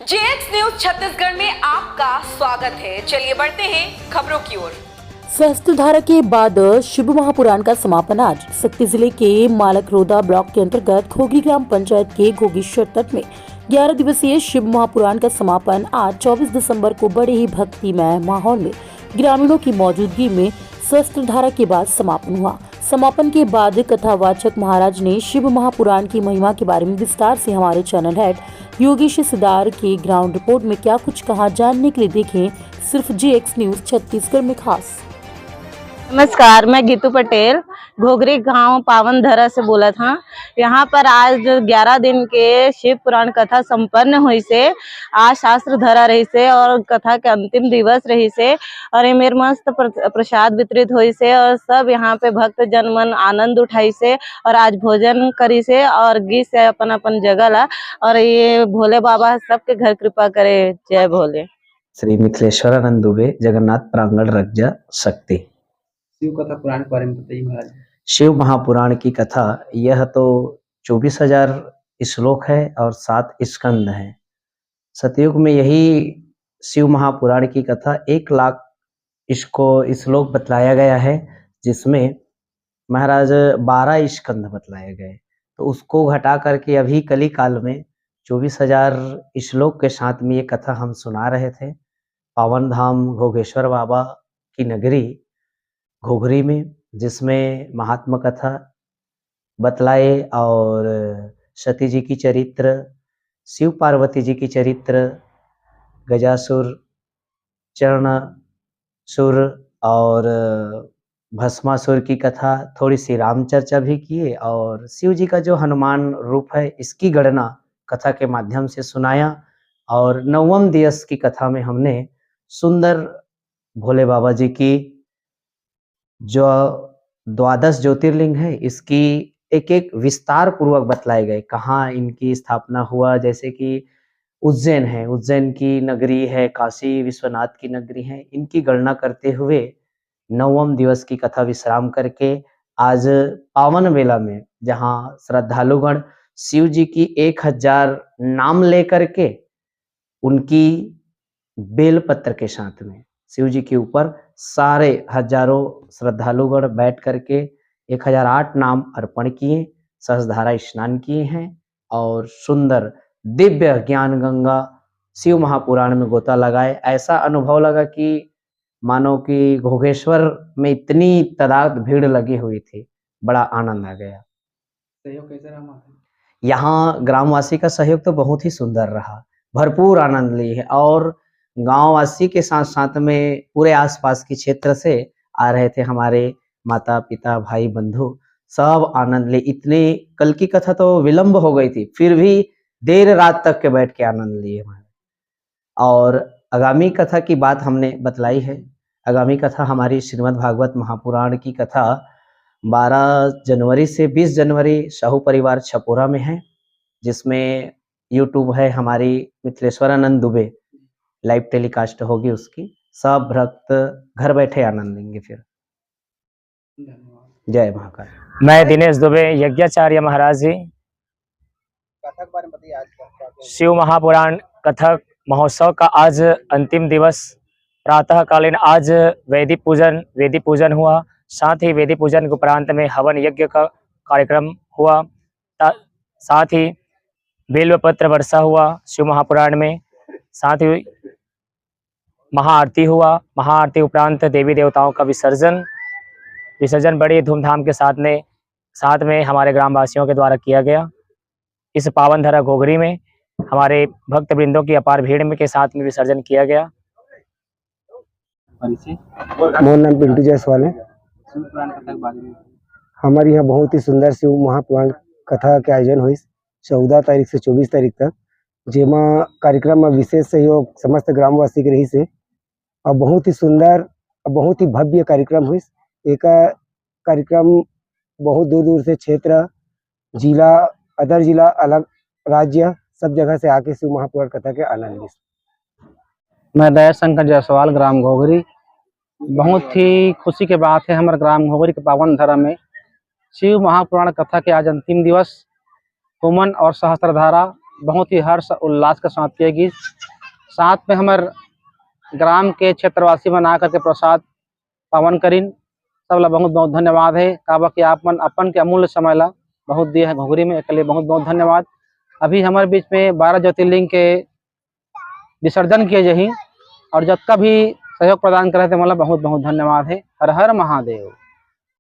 JX news Chhattisgarh में आपका स्वागत है। चलिए बढ़ते हैं खबरों की ओर। सहस्त्रधारा के बाद शिव महापुराण का समापन आज सक्ती जिले के मालकरोदा ब्लॉक के अंतर्गत घोघरी ग्राम पंचायत के घोगेश्वर तट में 11 दिवसीय शिव महापुराण का समापन आज 24 दिसंबर को बड़े ही भक्तिमय माहौल में ग्रामीणों की मौजूदगी में सहस्त्रधारा के बाद समापन हुआ। समापन के बाद कथावाचक महाराज ने शिव महापुराण की महिमा के बारे में विस्तार से हमारे चैनल हेड योगेश सिदार के ग्राउंड रिपोर्ट में क्या कुछ कहा, जानने के लिए देखें सिर्फ जेएक्स न्यूज छत्तीसगढ़ में खास। नमस्कार, मैं गीतू पटेल घोघरी गांव पावन धरा से बोला था। यहाँ पर आज 11 दिन के शिव पुराण कथा संपन्न हुई से आज शास्त्र धरा रही से और कथा के अंतिम दिवस रही से और ये मेरे मस्त प्रसाद वितरित हुई से और सब यहाँ पे भक्त जन मन आनंद उठाई से और आज भोजन करी से और गीत से अपन अपन जगह ला और ये भोले बाबा सबके घर कृपा करे। जय भोले। श्री मिथिलेश्वरानंद दुबे, जगन्नाथ प्रांगण रज्जा शक्ति। शिव कथा पुराण के बारे में बताइए महाराज। शिव महापुराण की कथा यह तो 24,000 श्लोक है और 7 स्कंद है। सतयुग में यही शिव महापुराण की कथा 1 लाख इसको श्लोक बतलाया गया है, जिसमें महाराज 12 स्कंद बतलाए गए। तो उसको घटा करके अभी कली काल में 24,000 श्लोक के साथ में ये कथा हम सुना रहे थे। पावन धाम घोगेश्वर बाबा की नगरी घोघरी में, जिसमें महात्मा कथा बतलाए और सती जी की चरित्र, शिव पार्वती जी की चरित्र, गजासुर, चरणसुर और भस्मासुर की कथा, थोड़ी सी राम चर्चा भी किए और शिव जी का जो हनुमान रूप है इसकी गणना कथा के माध्यम से सुनाया। और 9वें दिवस की कथा में हमने सुंदर भोले बाबा जी की जो 12 ज्योतिर्लिंग है इसकी एक एक विस्तार पूर्वक बतलाए गए, कहाँ इनकी स्थापना हुआ। जैसे कि उज्जैन है, उज्जैन की नगरी है, काशी विश्वनाथ की नगरी है। इनकी गणना करते हुए 9वें दिवस की कथा विश्राम करके आज पावन बेला में, जहाँ श्रद्धालुगण शिव जी की 1000 नाम लेकर के उनकी बेलपत्र के साथ में शिव जी के ऊपर सारे हजारों श्रद्धालुगण बैठ करके 1008 नाम अर्पण किए, सहस्त्रधारा स्नान किए हैं और सुंदर दिव्य ज्ञान गंगा शिव महापुराण में गोता लगाए। ऐसा अनुभव लगा कि मानो कि घोगेश्वर में इतनी तादाद भीड़ लगी हुई थी, बड़ा आनंद आ गया। सहयोग कैसे रहा? यहाँ ग्रामवासी का सहयोग तो बहुत ही सुंदर रहा, भरपूर आनंद लिए है और गांववासी के साथ साथ में पूरे आसपास के क्षेत्र से आ रहे थे हमारे माता पिता भाई बंधु, सब आनंद ले। इतने कल की कथा तो विलंब हो गई थी, फिर भी देर रात तक के बैठ के आनंद लिए हमारे। और आगामी कथा की बात हमने बतलाई है। आगामी कथा हमारी श्रीमद् भागवत महापुराण की कथा 12 जनवरी से 20 जनवरी शाहू परिवार छपोरा में है, जिसमें यूट्यूब है हमारी मिथिलेश्वरानंद दुबे, लाइव टेलीकास्ट होगी उसकी। सब भक्त घर बैठे आनंद लेंगे। फिर जय महाकाल। मैं दिनेश दुबे, यज्ञाचार्य महाराज जी, कथा के बारे में बताइए। आज शिव महापुराण कथक महोत्सव का आज अंतिम दिवस प्रातःकालीन आज वेदी पूजन हुआ। साथ ही वेदी पूजन के उपरांत में हवन यज्ञ का कार्यक्रम हुआ। साथ ही बेल्व पत्र वर्षा हुआ शिव महापुराण में। साथ ही महाआरती हुआ। महाआरती उपरांत देवी देवताओं का विसर्जन बड़ी धूमधाम के साथ में हमारे ग्रामवासियों के द्वारा किया गया। इस पावन धरा घोघरी में हमारे भक्त वृंदों की अपार भीड़ में के साथ में विसर्जन किया गया। मोर नाम पिंटू जायसवाल है। शिव पुराण कथा के बारे में हमारे यहाँ बहुत ही सुंदर शिव महापुराण कथा के आयोजन हुई 14 तारीख से 24 तारीख तक, जेमा कार्यक्रम में विशेष सहयोग समस्त ग्रामवासी के रही से और बहुत ही सुंदर और बहुत ही भव्य कार्यक्रम हुई। एक कार्यक्रम बहुत दूर दूर से क्षेत्र, जिला, अदर जिला, अलग राज्य, सब जगह से आके शिव महापुराण कथा के आनंद ली। मैं दया शंकर जायसवाल, ग्राम घोघरी। बहुत ही खुशी के बात है हमारे ग्राम घोघरी के पावन धरा में शिव महापुराण कथा के आज अंतिम दिवस। होमन और सहस्त्रधारा बहुत ही हर्ष उल्लास के साथ किए गई। साथ में हमार ग्राम के क्षेत्रवासी बना करके प्रसाद पावन करीन। सबला बहुत बहुत धन्यवाद है। काबा कि आप मन अपन के अमूल्य समय ला बहुत दिए है घुघरी में, एक लिए बहुत बहुत धन्यवाद। अभी हमारे बीच में 12 ज्योतिर्लिंग के विसर्जन किए जही और जब का भी सहयोग प्रदान करे थे मतलब बहुत बहुत धन्यवाद है। हर हर महादेव।